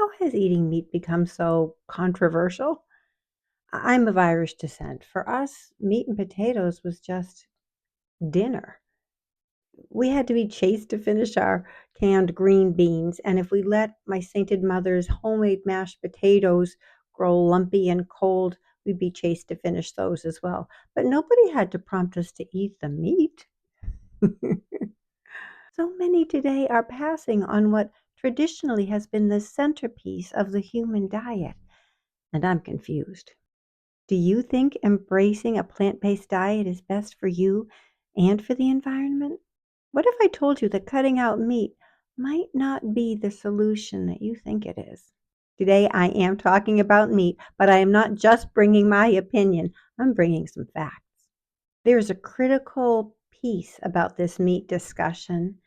How has eating meat become so controversial? I'm of Irish descent. For us, meat and potatoes was just dinner. We had to be chased to finish our canned green beans, and if we let my sainted mother's homemade mashed potatoes grow lumpy and cold, we'd be chased to finish those as well. But nobody had to prompt us to eat the meat. So many today are passing on what traditionally has been the centerpiece of the human diet, and I'm confused. Do you think embracing a plant based diet is best for you and for the environment? What if I told you that cutting out meat might not be the solution that you think it is? Today, I am talking about meat, but I am not just bringing my opinion, I'm bringing some facts. There's a critical piece about this meat discussion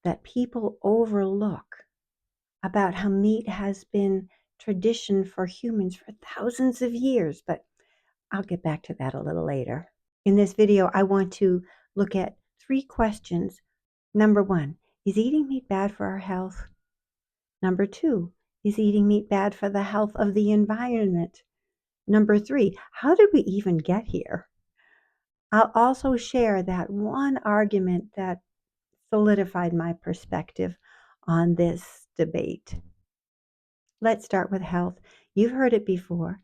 that people overlook about how meat has been tradition for humans for thousands of years, but I'll get back to that a little later. In this video, I want to look at 3 questions. Number 1, is eating meat bad for our health? Number 2, is eating meat bad for the health of the environment? Number 3, how did we even get here? I'll also share that one argument that solidified my perspective on this debate. Let's start with health. You've heard it before.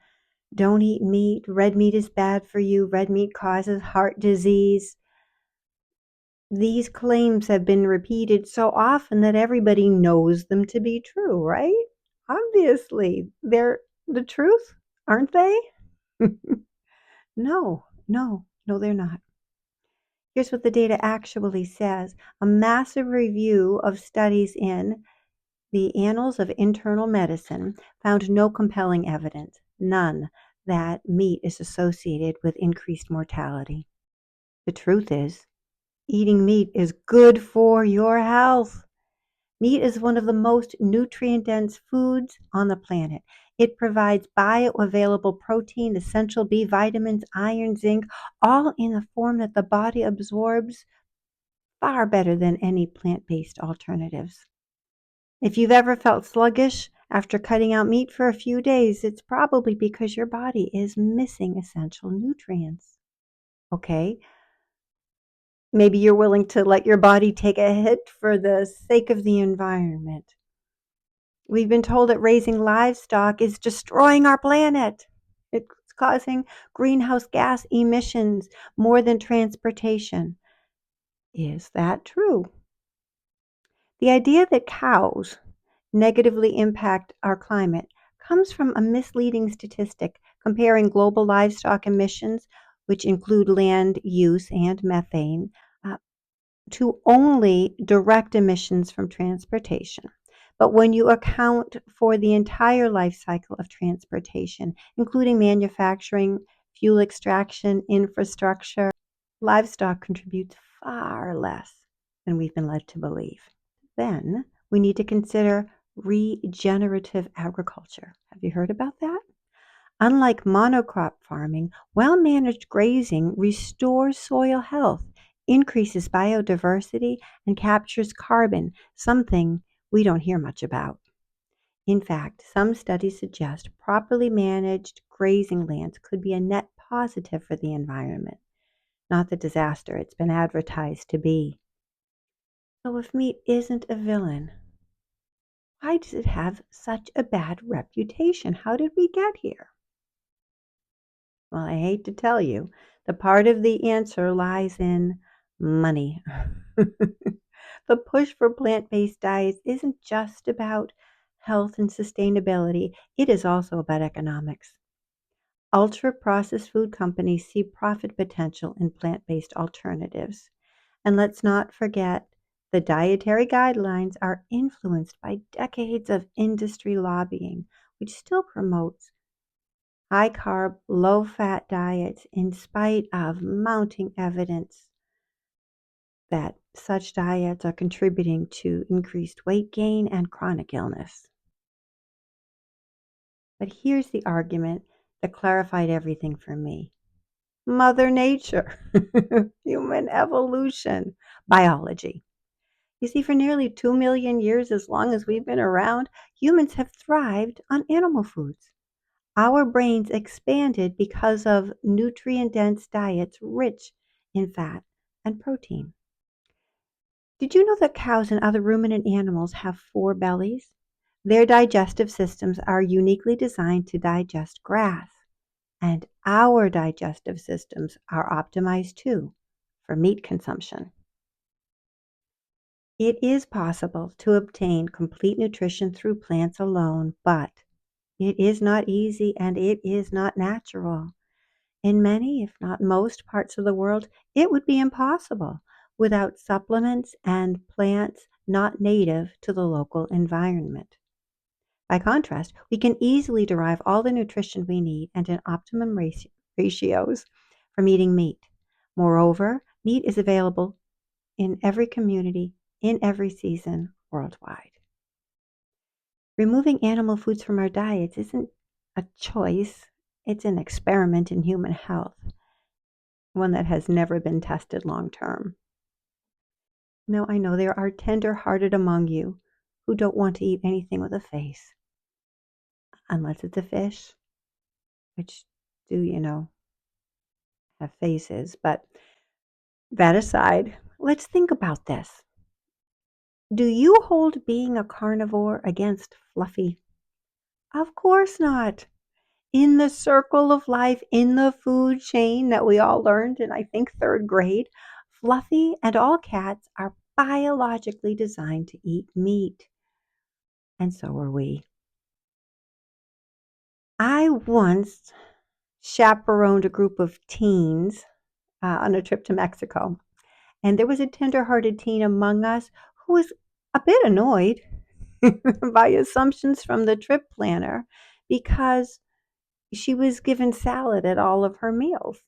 Don't eat meat. Red meat is bad for you. Red meat causes heart disease. These claims have been repeated so often that everybody knows them to be true, right? Obviously, they're the truth, aren't they? No, they're not. Here's what the data actually says. A massive review of studies in the Annals of Internal Medicine found no compelling evidence, none, that meat is associated with increased mortality. The truth is, eating meat is good for your health. Meat is one of the most nutrient-dense foods on the planet. It provides bioavailable protein, essential B vitamins, iron, zinc, all in a form that the body absorbs far better than any plant-based alternatives. If you've ever felt sluggish after cutting out meat for a few days, it's probably because your body is missing essential nutrients. Okay? Maybe you're willing to let your body take a hit for the sake of the environment. We've been told that raising livestock is destroying our planet. It's causing greenhouse gas emissions more than transportation. Is that true? The idea that cows negatively impact our climate comes from a misleading statistic comparing global livestock emissions, which include land use and methane, to only direct emissions from transportation. But when you account for the entire life cycle of transportation, including manufacturing, fuel extraction, infrastructure, livestock contributes far less than we've been led to believe. Then we need to consider regenerative agriculture. Have you heard about that? Unlike monocrop farming, well-managed grazing restores soil health, increases biodiversity, and captures carbon, something we don't hear much about. In fact, some studies suggest properly managed grazing lands could be a net positive for the environment, not the disaster it's been advertised to be. So if meat isn't a villain, why does it have such a bad reputation? How did we get here? Well, I hate to tell you, the part of the answer lies in money. The push for plant-based diets isn't just about health and sustainability, it is also about economics. Ultra-processed food companies see profit potential in plant-based alternatives. And let's not forget, the dietary guidelines are influenced by decades of industry lobbying, which still promotes high-carb, low-fat diets in spite of mounting evidence that such diets are contributing to increased weight gain and chronic illness. But here's the argument that clarified everything for me. Mother Nature, human evolution, biology. You see, for nearly 2 million years, as long as we've been around, humans have thrived on animal foods. Our brains expanded because of nutrient dense diets rich in fat and protein. Did you know that cows and other ruminant animals have four bellies? Their digestive systems are uniquely designed to digest grass, and our digestive systems are optimized too for meat consumption. It is possible to obtain complete nutrition through plants alone, but it is not easy and it is not natural. In many, if not most parts of the world, it would be impossible without supplements and plants not native to the local environment. By contrast, we can easily derive all the nutrition we need and in optimum ratios from eating meat. Moreover, meat is available in every community, in every season, worldwide. Removing animal foods from our diets isn't a choice, it's an experiment in human health, one that has never been tested long term. Now, I know there are tender hearted among you who don't want to eat anything with a face, unless it's a fish, which do, have faces. But that aside, let's think about this. Do you hold being a carnivore against fluffy? Of course not. In the circle of life, in the food chain that we all learned in, I think, third grade, Fluffy and all cats are biologically designed to eat meat. And so are we. I once chaperoned a group of teens on a trip to Mexico. And there was a tender-hearted teen among us who was a bit annoyed by assumptions from the trip planner because she was given salad at all of her meals.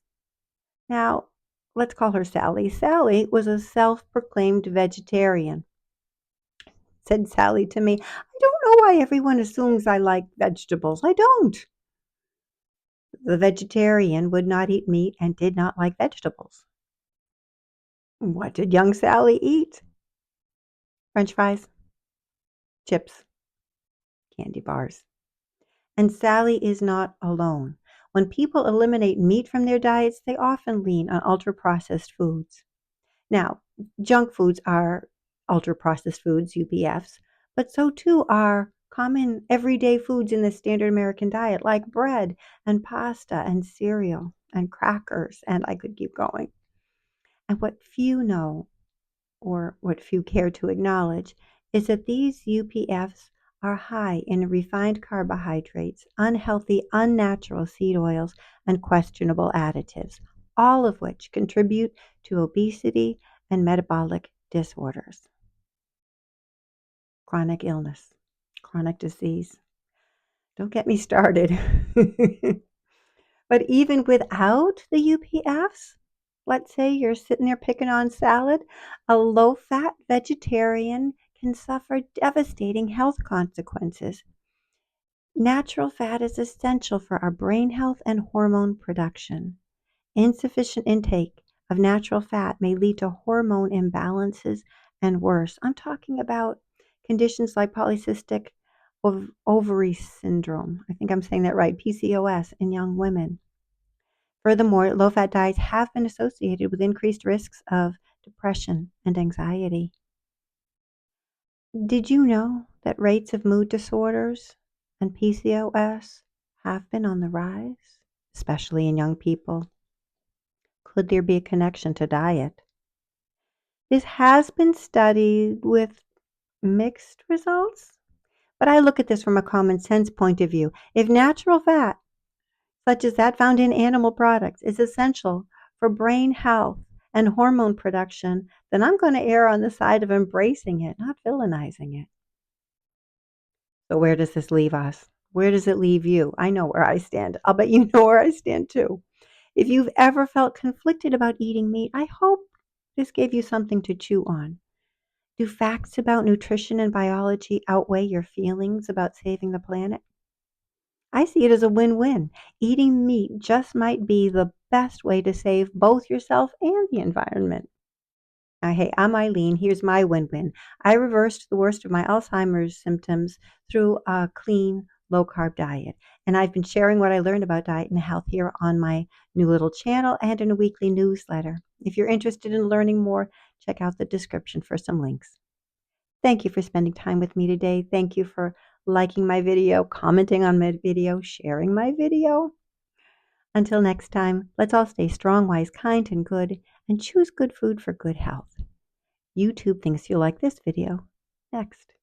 Now, let's call her Sally. Sally was a self-proclaimed vegetarian. Said Sally to me, I don't know why everyone assumes I like vegetables. I don't. The vegetarian would not eat meat and did not like vegetables. What did young Sally eat? French fries, chips, candy bars. And Sally is not alone. When people eliminate meat from their diets, they often lean on ultra-processed foods. Now, junk foods are ultra-processed foods, UPFs, but so too are common everyday foods in the standard American diet, like bread and pasta and cereal and crackers, and I could keep going. And what few know, or what few care to acknowledge, is that these UPFs are high in refined carbohydrates, unhealthy, unnatural seed oils, and questionable additives, all of which contribute to obesity and metabolic disorders, chronic illness, chronic disease. Don't get me started. But even without the UPFs, let's say you're sitting there picking on salad, a low-fat vegetarian can suffer devastating health consequences. Natural fat is essential for our brain health and hormone production. Insufficient intake of natural fat may lead to hormone imbalances and worse. I'm talking about conditions like polycystic ovary syndrome. I think I'm saying that right, PCOS in young women. Furthermore, low-fat diets have been associated with increased risks of depression and anxiety. Did you know that rates of mood disorders and PCOS have been on the rise, especially in young people? Could there be a connection to diet? This has been studied with mixed results, but I look at this from a common sense point of view. If natural fat, such as that found in animal products, is essential for brain health and hormone production, then I'm going to err on the side of embracing it, not villainizing it. So where does this leave us? Where does it leave you? I know where I stand. I'll bet you know where I stand too. If you've ever felt conflicted about eating meat, I hope this gave you something to chew on. Do facts about nutrition and biology outweigh your feelings about saving the planet? I see it as a win-win. Eating meat just might be the best way to save both yourself and the environment. Hey, I'm Eileen. Here's my win-win. I reversed the worst of my Alzheimer's symptoms through a clean, low-carb diet. And I've been sharing what I learned about diet and health here on my new little channel and in a weekly newsletter. If you're interested in learning more, check out the description for some links. Thank you for spending time with me today. Thank you for liking my video, commenting on my video, sharing my video. Until next time, let's all stay strong, wise, kind, and good, and choose good food for good health. YouTube thinks you'll like this video. Next.